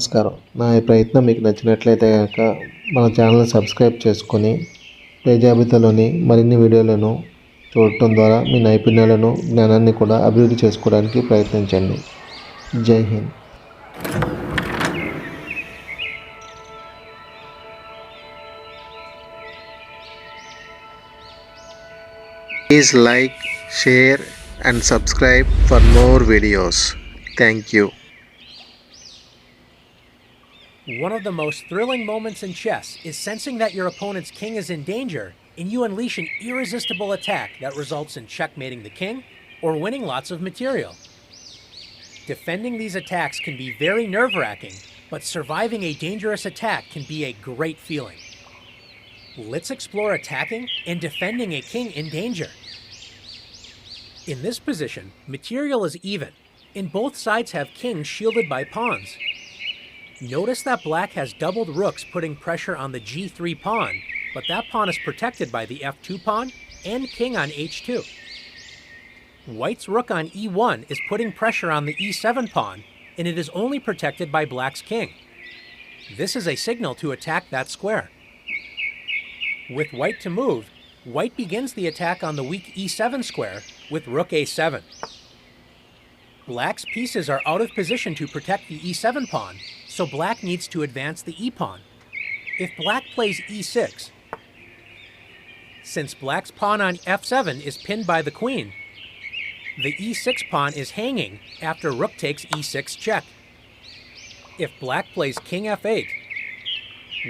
నమస్కారం. నా ఈ ప్రయత్నం మీకు నచ్చినట్లయితే గనక మన ఛానల్‌ని సబ్స్క్రైబ్ చేసుకొని, పై జాబితాలోని మరిన్ని వీడియోలను చూడటం ద్వారా మీ నైపుణ్యాలను, జ్ఞానాన్ని కూడా అభివృద్ధి చేసుకోవడానికి ప్రయత్నించండి. జై Hind. Please like, share and subscribe for more videos. Thank you. One of the most thrilling moments in chess is sensing that your opponent's king is in danger and you unleash an irresistible attack that results in checkmating the king or winning lots of material. Defending these attacks can be very nerve-wracking, but surviving a dangerous attack can be a great feeling. Let's explore attacking and defending a king in danger. In this position, material is even, and both sides have kings shielded by pawns. Notice that black has doubled rooks putting pressure on the g3 pawn, but that pawn is protected by the f2 pawn and king on h2. White's rook on e1 is putting pressure on the e7 pawn, and it is only protected by black's king. This is a signal to attack that square. With white to move, white begins the attack on the weak e7 square with rook a7. Black's pieces are out of position to protect the e7 pawn, so black needs to advance the e-pawn. If black plays e6, since black's pawn on f7 is pinned by the queen, the e6 pawn is hanging after rook takes e6 check. If black plays king f8,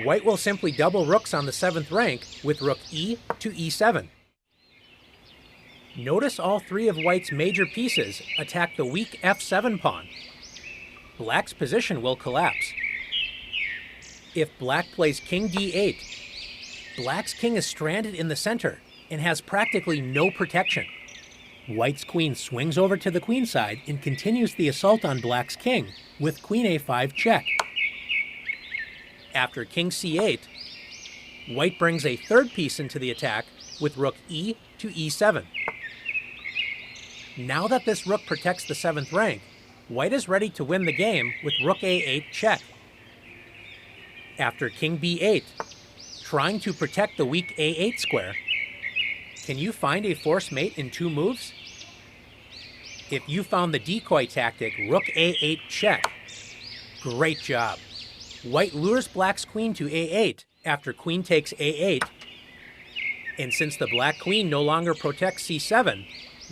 white will simply double rooks on the 7th rank with rook e to e7. Notice all three of white's major pieces attack the weak f7 pawn. Black's position will collapse. If black plays king d8, black's king is stranded in the center and has practically no protection. White's queen swings over to the queenside and continues the assault on black's king with queen a5 check. After king c8, white brings a third piece into the attack with rook e to e7. Now that this rook protects the 7th rank, white is ready to win the game with rook a8 check. After king b8, trying to protect the weak a8 square, can you find a force mate in 2 moves? If you found the decoy tactic rook a8 check, great job. White lures black's queen to a8 after queen takes a8, and since the black queen no longer protects c7,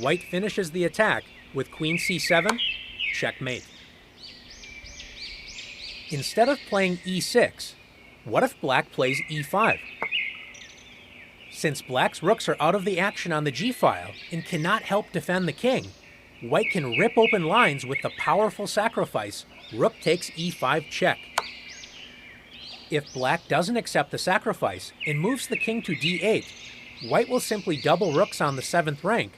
white finishes the attack with queen c7, checkmate. Instead of playing e6, what if black plays e5? Since black's rooks are out of the action on the g-file and cannot help defend the king, white can rip open lines with the powerful sacrifice rook takes e5 check. If black doesn't accept the sacrifice and moves the king to d8, white will simply double rooks on the 7th rank,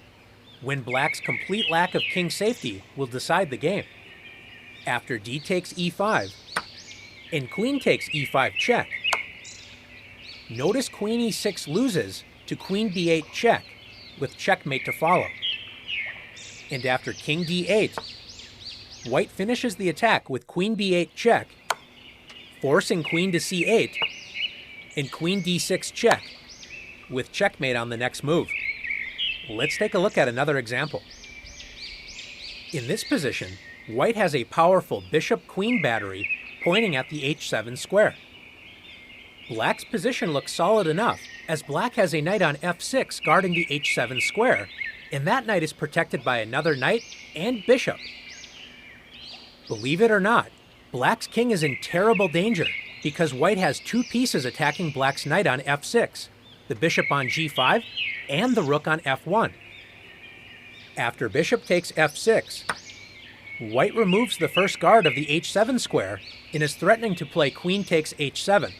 when black's complete lack of king safety will decide the game. After d takes e5, and queen takes e5 check, notice queen e6 loses to queen b8 check, with checkmate to follow. And after king d8, white finishes the attack with queen b8 check, forcing queen to c8, and queen d6 check, with checkmate on the next move. Let's take a look at another example. In this position, white has a powerful bishop-queen battery pointing at the h7 square. Black's position looks solid enough, as black has a knight on f6 guarding the h7 square, and that knight is protected by another knight and bishop. Believe it or not, black's king is in terrible danger because white has 2 pieces attacking black's knight on f6, the bishop on g5, and the rook on f1. After bishop takes f6, white removes the first guard of the h7 square and is threatening to play queen takes h7.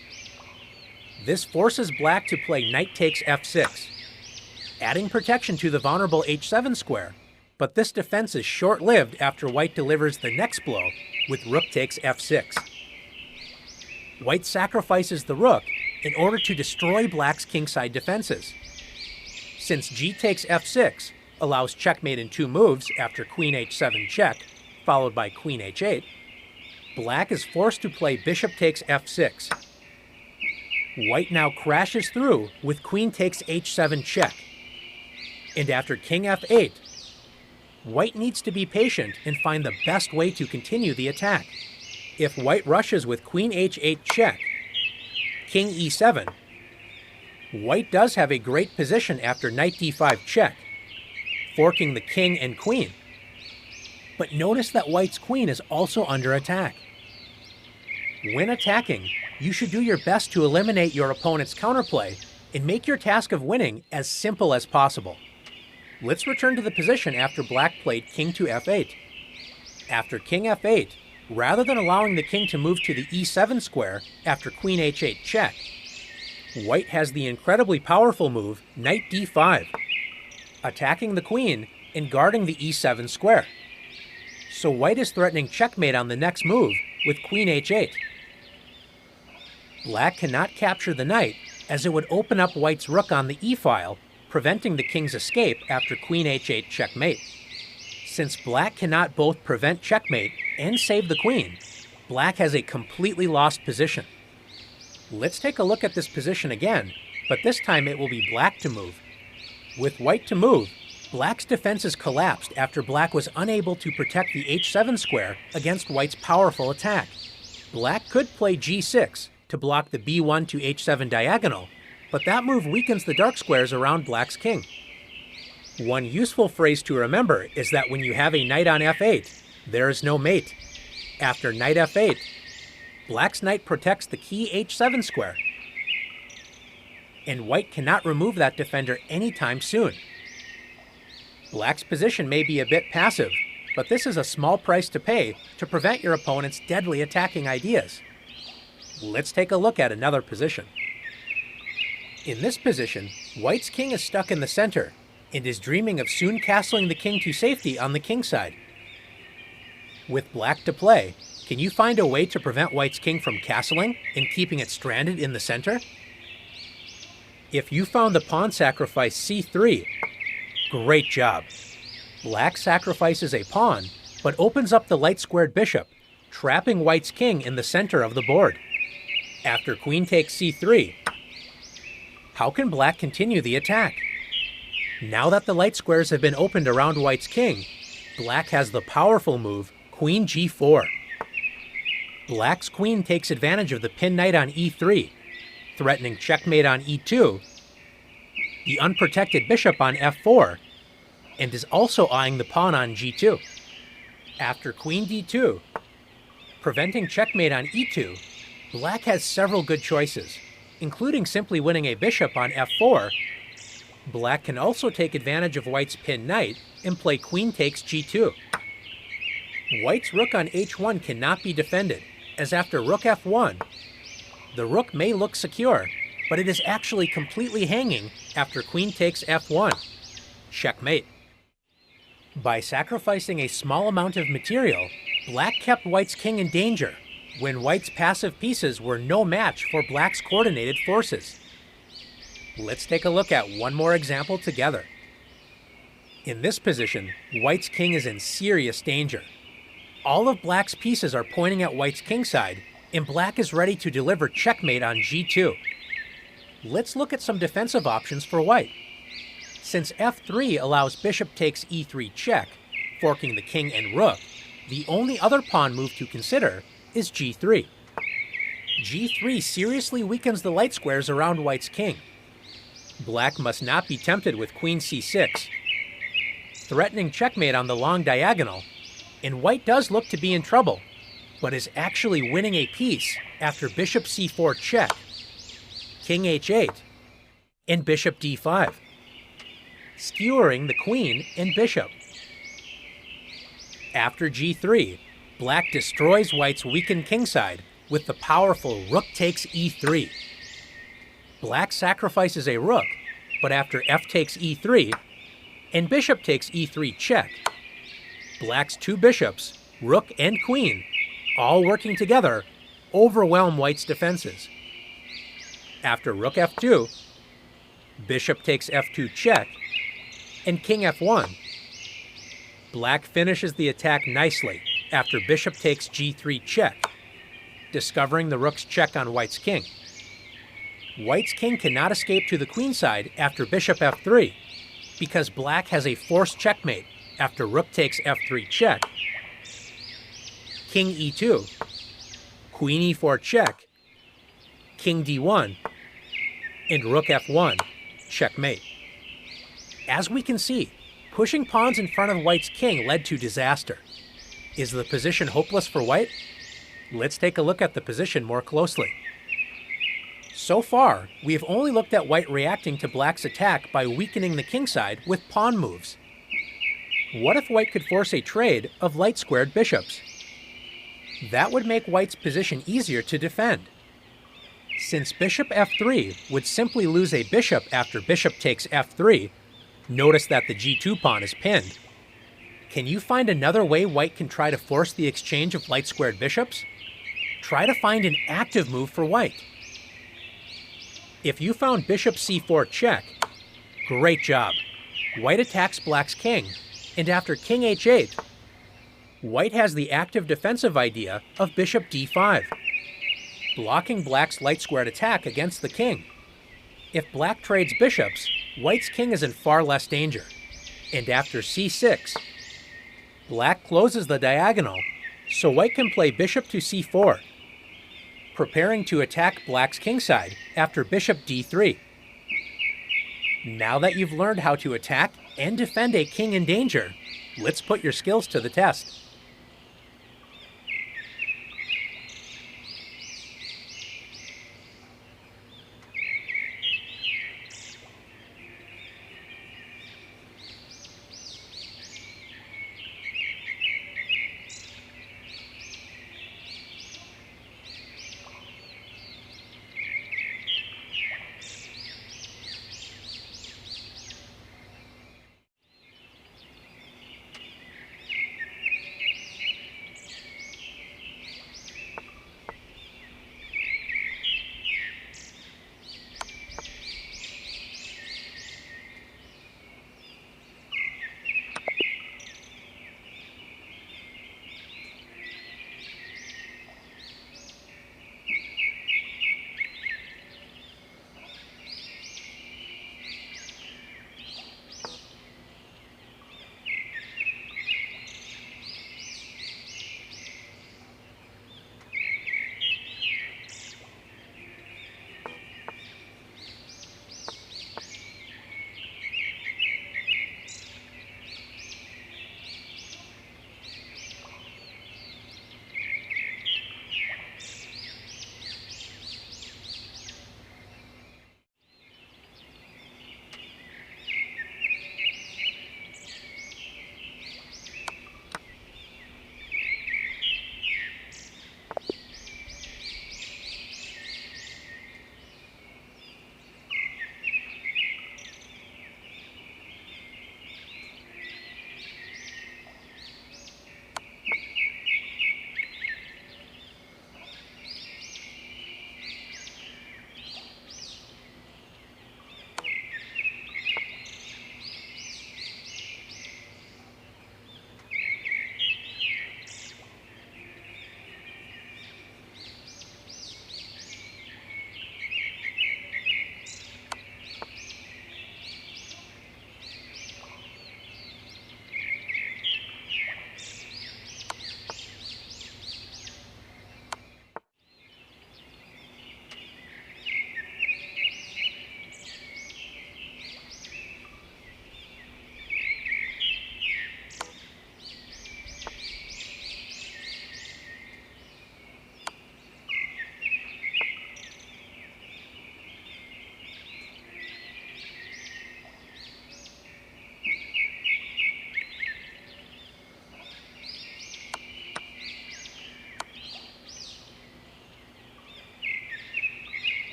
This forces black to play knight takes f6, adding protection to the vulnerable h7 square, but this defense is short-lived after white delivers the next blow with rook takes f6. White sacrifices the rook in order to destroy black's kingside defenses. Since g takes f6 allows checkmate in 2 moves after queen h7 check, followed by queen h8, Black is forced to play bishop takes f6. White now crashes through with queen takes h7 check. And after king f8, White needs to be patient and find the best way to continue the attack. If White rushes with queen h8 check, king e7, White does have a great position after knight d5 check, forking the king and queen. But notice that White's queen is also under attack. When attacking, you should do your best to eliminate your opponent's counterplay and make your task of winning as simple as possible. Let's return to the position after Black played king to f8. After king f8, rather than allowing the king to move to the e7 square after queen h8 check, White has the incredibly powerful move knight d5, attacking the queen and guarding the e7 square. So White is threatening checkmate on the next move with queen h8. Black cannot capture the knight, as it would open up White's rook on the e-file, preventing the king's escape after queen h8 checkmate. Since Black cannot both prevent checkmate and save the queen, Black has a completely lost position. Let's take a look at this position again, but this time it will be Black to move. With White to move, Black's defenses collapsed after Black was unable to protect the h7 square against White's powerful attack. Black could play g6 to block the b1 to h7 diagonal, but that move weakens the dark squares around Black's king. One useful phrase to remember is that when you have a knight on f8, there is no mate. After knight f8, Black's knight protects the key h7 square, and White cannot remove that defender anytime soon. Black's position may be a bit passive, but this is a small price to pay to prevent your opponent's deadly attacking ideas. Let's take a look at another position. In this position, White's king is stuck in the center and is dreaming of soon castling the king to safety on the king side. With Black to play, can you find a way to prevent White's king from castling and keeping it stranded in the center? If you found the pawn sacrifice c3, great job. Black sacrifices a pawn, but opens up the light-squared bishop, trapping White's king in the center of the board. After queen takes c3, how can Black continue the attack? Now that the light squares have been opened around White's king, Black has the powerful move queen g4. Black's queen takes advantage of the pinned knight on e3, threatening checkmate on e2, the unprotected bishop on f4, and is also eyeing the pawn on g2. After queen d2, preventing checkmate on e2, Black has several good choices, including simply winning a bishop on f4. Black can also take advantage of White's pinned knight and play queen takes g2. White's rook on h1 cannot be defended, as after rook f1, the rook may look secure, but it is actually completely hanging after queen takes f1. Checkmate. By sacrificing a small amount of material, Black kept White's king in danger when White's passive pieces were no match for Black's coordinated forces. Let's take a look at one more example together. In this position, White's king is in serious danger. All of Black's pieces are pointing at White's king side, and Black is ready to deliver checkmate on g2. Let's look at some defensive options for White. Since f3 allows bishop takes e3 check, forking the king and rook, the only other pawn move to consider is g3. g3 seriously weakens the light squares around White's king. Black must not be tempted with queen c6, threatening checkmate on the long diagonal, and White does look to be in trouble, but is actually winning a piece after bishop c4 check, king h8, and bishop d5, skewering the queen and bishop. After g3, Black destroys White's weakened kingside with the powerful rook takes e3. Black sacrifices a rook, but after f takes e3 and bishop takes e3 check, Black's two bishops, rook and queen, all working together, overwhelm White's defenses. After rook f2, bishop takes f2 check, and king f1, Black finishes the attack nicely after bishop takes g3 check, discovering the rook's check on white's king. White's king cannot escape to the queenside after bishop f3, because black has a forced checkmate after rook takes f3 check, king e2, queen e4 check, king d1, and rook f1, checkmate. As we can see, pushing pawns in front of white's king led to disaster. Is the position hopeless for white? Let's take a look at the position more closely. So far, we have only looked at white reacting to black's attack by weakening the kingside with pawn moves. What if white could force a trade of light-squared bishops? That would make white's position easier to defend. Since bishop f3 would simply lose a bishop after bishop takes f3, notice that the g2 pawn is pinned. Can you find another way white can try to force the exchange of light-squared bishops? Try to find an active move for white. If you found bishop c4 check, great job. White attacks black's king, and after king h8, white has the active defensive idea of bishop d5, blocking black's light-squared attack against the king. If black trades bishops, white's king is in far less danger. And after c6, black closes the diagonal, so white can play bishop to c4, preparing to attack black's kingside after bishop d3. Now that you've learned how to attack and defend a king in danger, let's put your skills to the test.